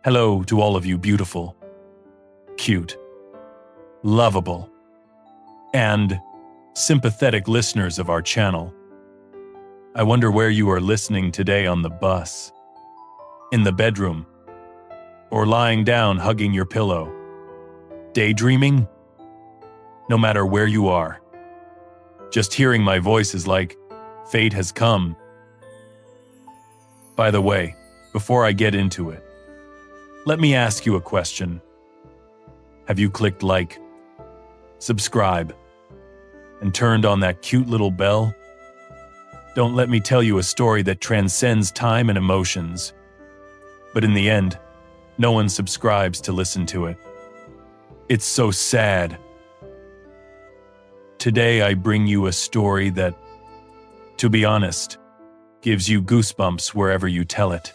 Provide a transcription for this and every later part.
Hello to all of you beautiful, cute, lovable, and sympathetic listeners of our channel. I wonder where you are listening today, on the bus, in the bedroom, or lying down hugging your pillow. Daydreaming? No matter where you are, just hearing my voice is like fate has come. By the way, before I get into it, let me ask you a question. Have you clicked like, subscribe, and turned on that cute little bell? Don't let me tell you a story that transcends time and emotions. But in the end, no one subscribes to listen to it. It's so sad. Today I bring you a story that, to be honest, gives you goosebumps wherever you tell it.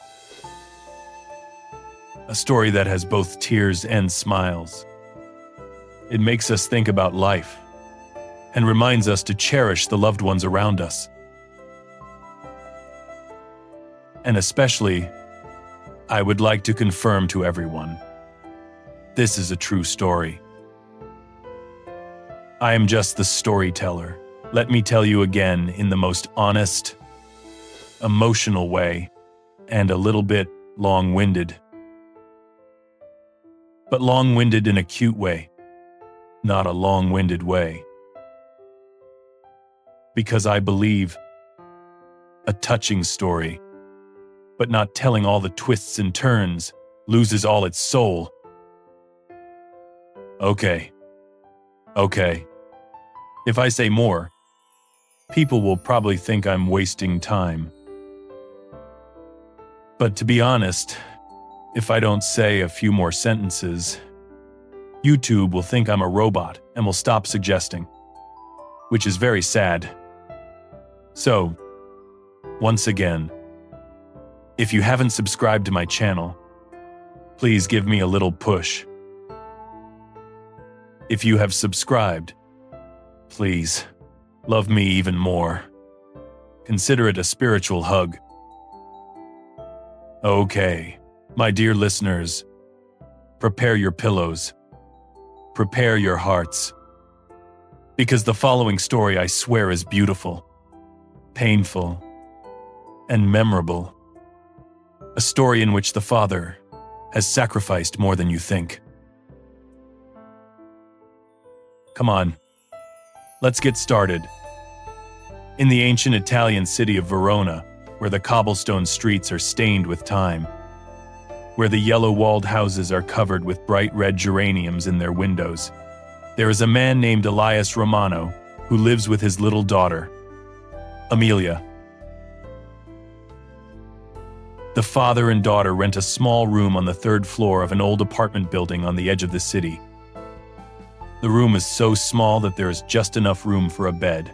A story that has both tears and smiles. It makes us think about life and reminds us to cherish the loved ones around us. And especially, I would like to confirm to everyone, this is a true story. I am just the storyteller. Let me tell you again in the most honest, emotional way, and a little bit long-winded. But long-winded in a cute way, not a long-winded way. Because I believe a touching story, but not telling all the twists and turns, loses all its soul. Okay. If I say more, people will probably think I'm wasting time. But to be honest, if I don't say a few more sentences, YouTube will think I'm a robot and will stop suggesting, which is very sad. So, once again, if you haven't subscribed to my channel, please give me a little push. If you have subscribed, please love me even more. Consider it a spiritual hug. Okay. My dear listeners, prepare your pillows, prepare your hearts, because the following story, I swear, is beautiful, painful, and memorable. A story in which the father has sacrificed more than you think. Come on, let's get started. In the ancient Italian city of Verona, where the cobblestone streets are stained with time, where the yellow-walled houses are covered with bright red geraniums in their windows, there is a man named Elias Romano who lives with his little daughter, Amelia. The father and daughter rent a small room on the third floor of an old apartment building on the edge of the city. The room is so small that there is just enough room for a bed,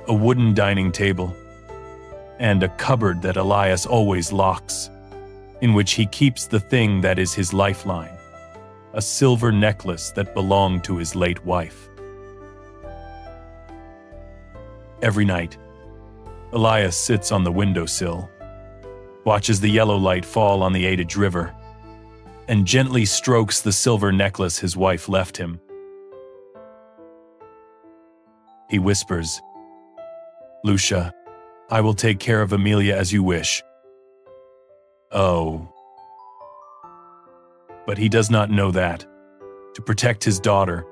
a wooden dining table, and a cupboard that Elias always locks, in which he keeps the thing that is his lifeline, a silver necklace that belonged to his late wife. Every night, Elias sits on the windowsill, watches the yellow light fall on the Adige River, and gently strokes the silver necklace his wife left him. He whispers, "Lucia, I will take care of Amelia as you wish." Oh. But he does not know that, to protect his daughter,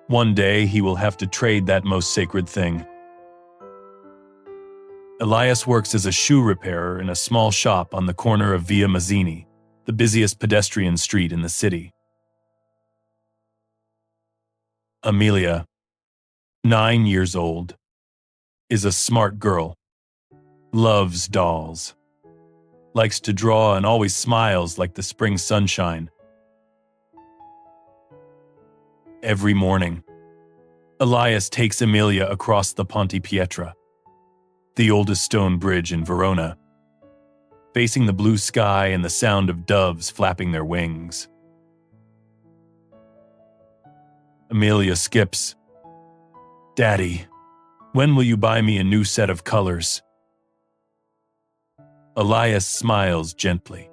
one day he will have to trade that most sacred thing. Elias works as a shoe repairer in a small shop on the corner of Via Mazzini, the busiest pedestrian street in the city. Amelia, 9 years old, is a smart girl, loves dolls, likes to draw, and always smiles like the spring sunshine. Every morning, Elias takes Amelia across the Ponte Pietra, the oldest stone bridge in Verona, facing the blue sky and the sound of doves flapping their wings. Amelia skips. "Daddy, when will you buy me a new set of colors?" Elias smiles gently.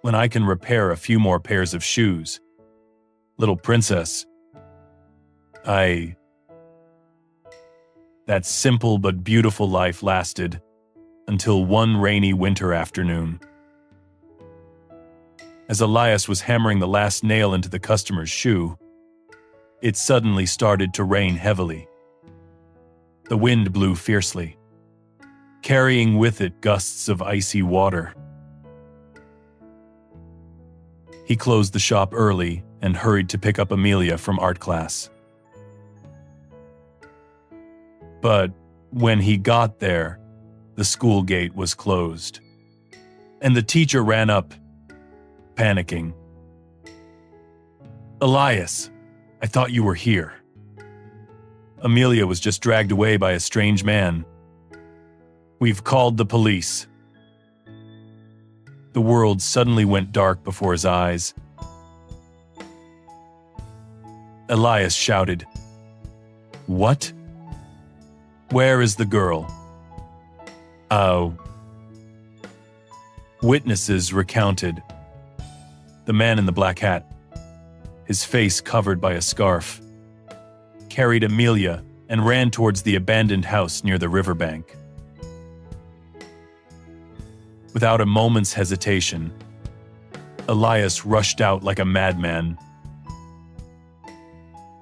when I can repair a few more pairs of shoes. Little princess, that simple but beautiful life lasted until one rainy winter afternoon. As Elias was hammering the last nail into the customer's shoe, it suddenly started to rain heavily. The wind blew fiercely, carrying with it gusts of icy water. He closed the shop early and hurried to pick up Amelia from art class. But when he got there, the school gate was closed, and the teacher ran up, panicking. "Elias, I thought you were here." Amelia was just dragged away by a strange man. "We've called the police." The world suddenly went dark before his eyes. Elias shouted, "What? Where is the girl?" "Oh." Witnesses recounted. The man in the black hat, his face covered by a scarf, carried Amelia and ran towards the abandoned house near the riverbank. Without a moment's hesitation, Elias rushed out like a madman.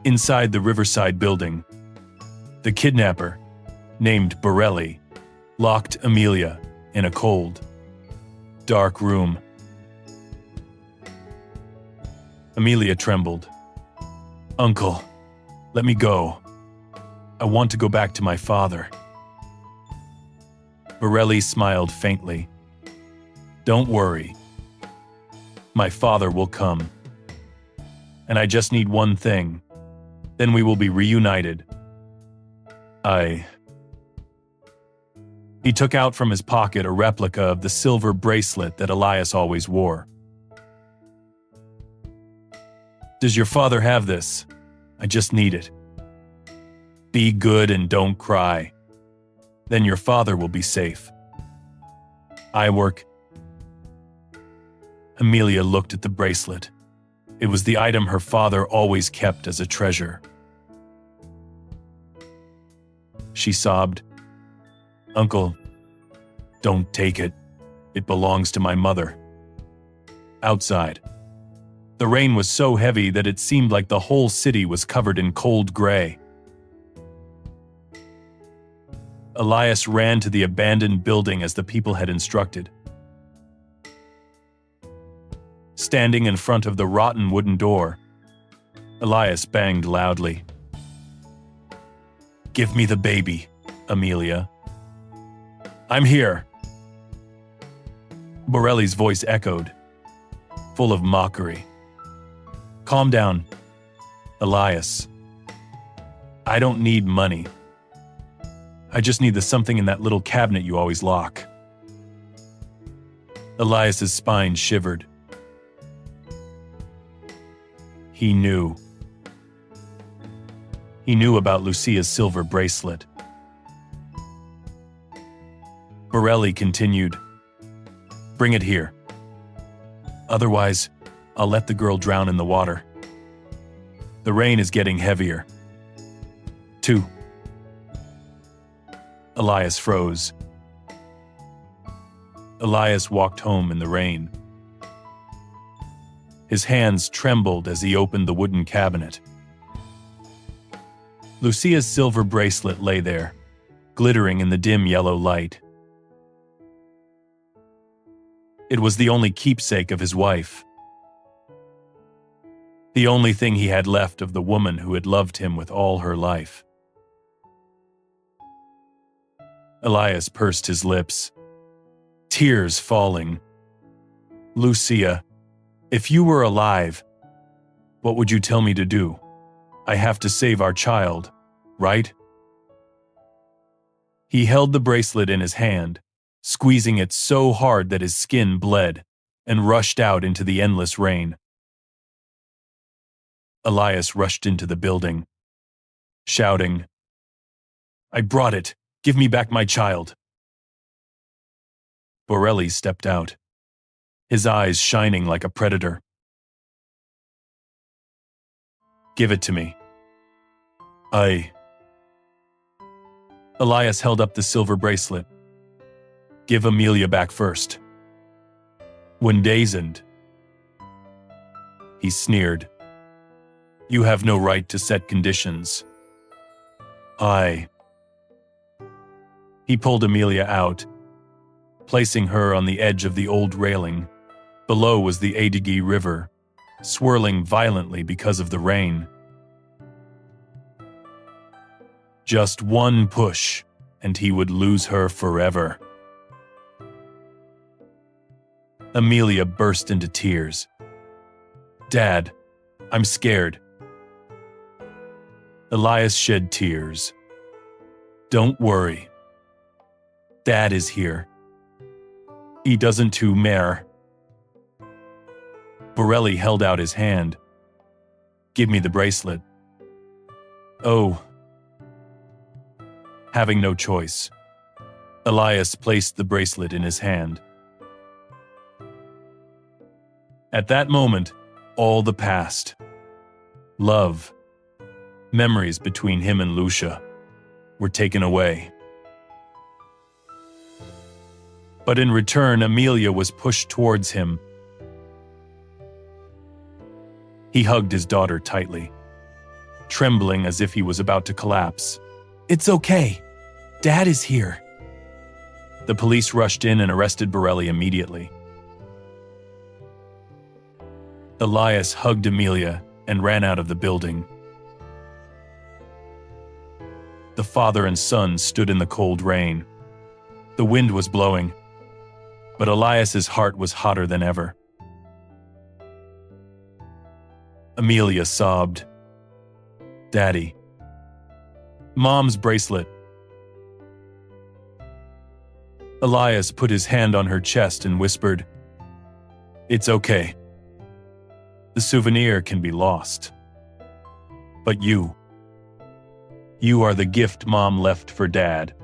Inside the riverside building, the kidnapper, named Borelli, locked Amelia in a cold, dark room. Amelia trembled. "Uncle, let me go. I want to go back to my father." Borelli smiled faintly. "Don't worry. My father will come. And I just need one thing. Then we will be reunited." He took out from his pocket a replica of the silver bracelet that Elias always wore. "Does your father have this? I just need it. Be good and don't cry. Then your father will be safe. I work." Amelia looked at the bracelet. It was the item her father always kept as a treasure. She sobbed, "Uncle, don't take it. It belongs to my mother." Outside, the rain was so heavy that it seemed like the whole city was covered in cold gray. Elias ran to the abandoned building as the people had instructed. Standing in front of the rotten wooden door, Elias banged loudly. "Give me the baby, Amelia." "I'm here." Borelli's voice echoed, full of mockery. "Calm down, Elias. I don't need money. I just need the something in that little cabinet you always lock." Elias's spine shivered. He knew. He knew about Lucia's silver bracelet. Borelli continued, "Bring it here. Otherwise, I'll let the girl drown in the water. The rain is getting heavier." 2. Elias froze. Elias walked home in the rain. His hands trembled as he opened the wooden cabinet. Lucia's silver bracelet lay there, glittering in the dim yellow light. It was the only keepsake of his wife. The only thing he had left of the woman who had loved him with all her life. Elias pursed his lips, tears falling. "Lucia, if you were alive, what would you tell me to do? I have to save our child, right?" He held the bracelet in his hand, squeezing it so hard that his skin bled, and rushed out into the endless rain. Elias rushed into the building, shouting, "I brought it! Give me back my child!" Borelli stepped out. his eyes shining like a predator. "Give it to me." Elias held up the silver bracelet. "Give Amelia back first." When dazed, he sneered. "You have no right to set conditions." He pulled Amelia out, placing her on the edge of the old railing. Below was the Adigi River, swirling violently because of the rain. Just one push, and he would lose her forever. Amelia burst into tears. "Dad, I'm scared." Elias shed tears. "Don't worry. Dad is here. He doesn't too, Mare." Borelli held out his hand. "Give me the bracelet." "Oh." Having no choice, Elias placed the bracelet in his hand. At that moment, all the past, love, memories between him and Lucia, were taken away. But in return, Amelia was pushed towards him. He hugged his daughter tightly, trembling as if he was about to collapse. "It's okay. Dad is here." The police rushed in and arrested Borelli immediately. Elias hugged Amelia and ran out of the building. The father and son stood in the cold rain. The wind was blowing, but Elias's heart was hotter than ever. Amelia sobbed. "Daddy. Mom's bracelet." Elias put his hand on her chest and whispered, "It's okay. The souvenir can be lost. But you are the gift Mom left for Dad."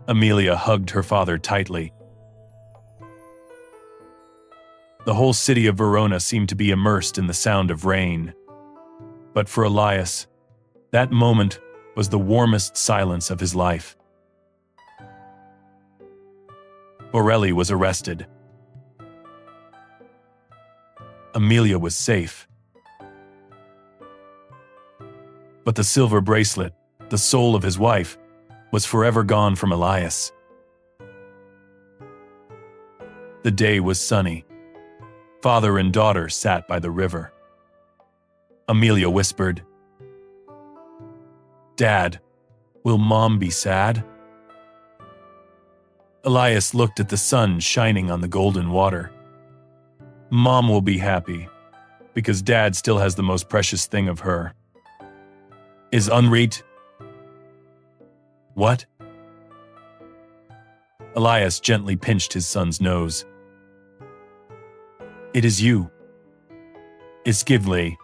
Amelia hugged her father tightly. The whole city of Verona seemed to be immersed in the sound of rain. But for Elias, that moment was the warmest silence of his life. Borelli was arrested. Amelia was safe. But the silver bracelet, the soul of his wife, was forever gone from Elias. The day was sunny. Father and daughter sat by the river. Amelia whispered, "Dad, will Mom be sad?" Elias looked at the sun shining on the golden water. "Mom will be happy, because Dad still has the most precious thing of her." "Is Unreet?" "What?" Elias gently pinched his son's nose. "It is you. Iskivli."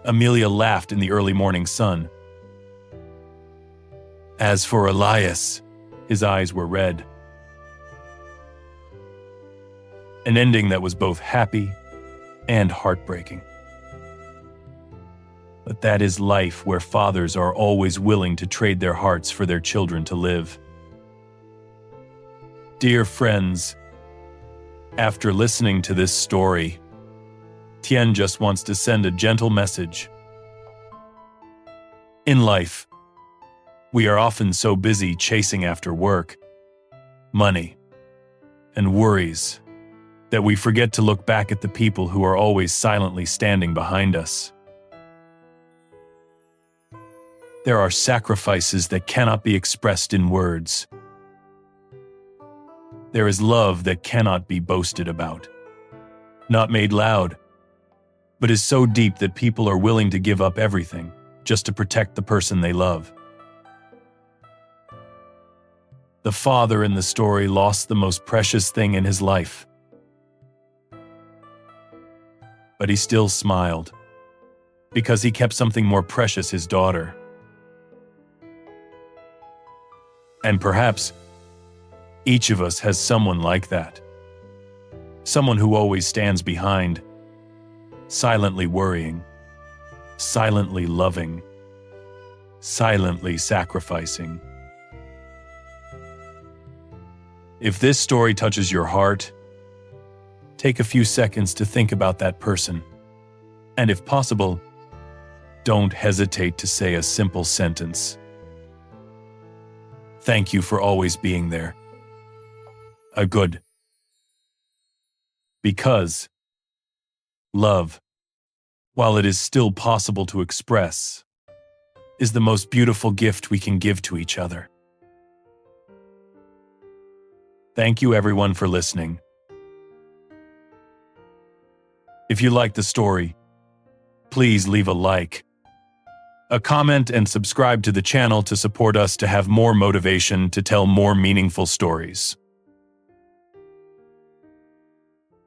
Amelia laughed in the early morning sun. As for Elias, his eyes were red. An ending that was both happy and heartbreaking. But that is life, where fathers are always willing to trade their hearts for their children to live. Dear friends, after listening to this story, Tien just wants to send a gentle message. In life, we are often so busy chasing after work, money, and worries that we forget to look back at the people who are always silently standing behind us. There are sacrifices that cannot be expressed in words. There is love that cannot be boasted about, not made loud, but is so deep that people are willing to give up everything just to protect the person they love. The father in the story lost the most precious thing in his life. But he still smiled, because he kept something more precious, his daughter. And perhaps, Each of us has someone like that. Someone who always stands behind, silently worrying, silently loving, silently sacrificing. If this story touches your heart, take a few seconds to think about that person. And if possible, don't hesitate to say a simple sentence. Thank you for always being there. A good. Because love, while it is still possible to express, is the most beautiful gift we can give to each other. Thank you everyone for listening. If you liked the story, please leave a like, a comment, and subscribe to the channel to support us to have more motivation to tell more meaningful stories.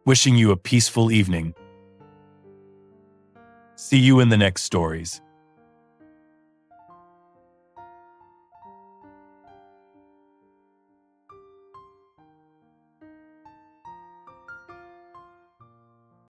Wishing you a peaceful evening. See you in the next stories.